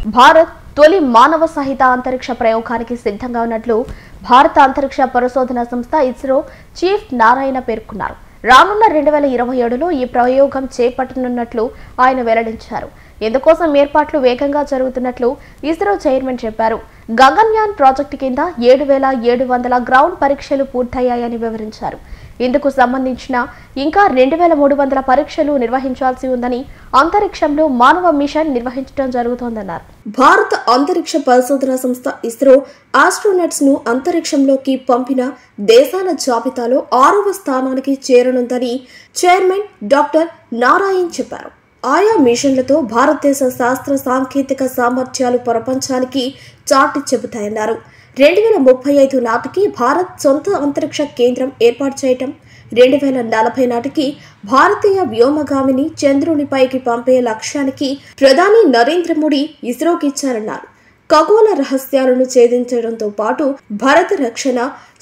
భారత్ తొలి మానవ సహిత అంతరిక్ష ప్రయోగానికి సిద్ధంగా ఉన్నట్లు భారత అంతరిక్ష పరిశోధన సంస్థ ఇస్రో చీఫ్ నారాయణ పేర్కొన్నారు. రానున్న 2027లో ఈ ప్రయోగం చేపట్టనున్నట్లు ఆయన వెల్లడించారు. ఇందుకోసం ఏర్పాట్లు వేగంగా జరుగుతున్నట్లు ఇస్రో చైర్మన్ చెప్పారు. గగన్యాన్ ప్రాజెక్టు కింద 7700 గ్రౌండ్ పరీక్షలు పూర్తయ్యాయని వివరించారు. ఇందుకు సంబంధించిన ఇంకా 2300 పరీక్షలు నిర్వహించాల్సి ఉందని, అంతరిక్షంలో మానవ మిషన్ నిర్వహించడం జరుగుతోందన్నారు. భారత అంతరిక్ష పరిశోధన సంస్థ ఇస్రో ఆస్ట్రోనట్స్ ను అంతరిక్షంలోకి పంపిన దేశాల జాబితాలో 6వ స్థానానికి చేరనుందని చైర్మన్ డాక్టర్ నారాయణ్ చెప్పారు. ఆయా మిషన్లతో భారతదేశ శాస్త్ర సాంకేతిక సామర్థ్యాలు ప్రపంచానికి చాటి చెబుతాయన్నారు. 2035 నాటికి భారత్ సొంత అంతరిక్ష కేంద్రం ఏర్పాటు చేయటం, 2040 నాటికి భారతీయ వ్యోమగామిని చంద్రునిపైకి పంపే లక్ష్యానికి ప్రధాని నరేంద్ర మోడీ ఇస్రోకి ఇచ్చారన్నారు. ఖగోళ రహస్యాలను ఛేదించడంతో పాటు భారత రక్షణ,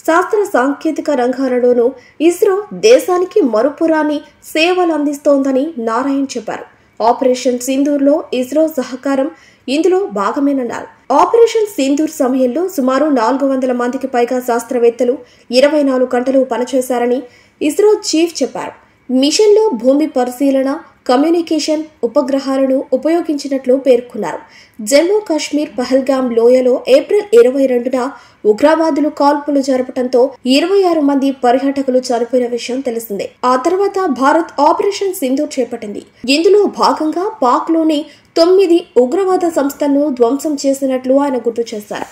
శాస్త్ర సాంకేతిక రంగాలలోనూ ఇస్రో దేశానికి మరుపురాని సేవలు అందిస్తోందని నారాయణ్ చెప్పారు. ఆపరేషన్ సింధూర్లో ఇస్రో సహకారం ఇందులో భాగమేనన్నారు. ఆపరేషన్ సింధూర్ సమయంలో సుమారు 400 మందికి పైగా శాస్త్రవేత్తలు 24 గంటలు పనిచేశారని ఇస్రో చీఫ్ చెప్పారు. మిషన్లో భూమి పరిశీలన, కమ్యూనికేషన్ ఉపగ్రహాలను ఉపయోగించినట్లు పేర్కొన్నారు. జమ్మూ కాశ్మీర్ పహల్గామ్ లోయలో ఏప్రిల్ 22న ఉగ్రవాదులు కాల్పులు జరపడంతో 26 మంది పర్యాటకులు చనిపోయిన విషయం తెలిసిందే. ఆ తర్వాత భారత్ ఆపరేషన్ సింధూర్ చేపట్టింది. ఇందులో భాగంగా పాక్లోని 9 ఉగ్రవాద సంస్థలను ధ్వంసం చేసినట్లు ఆయన గుర్తు చేశారు.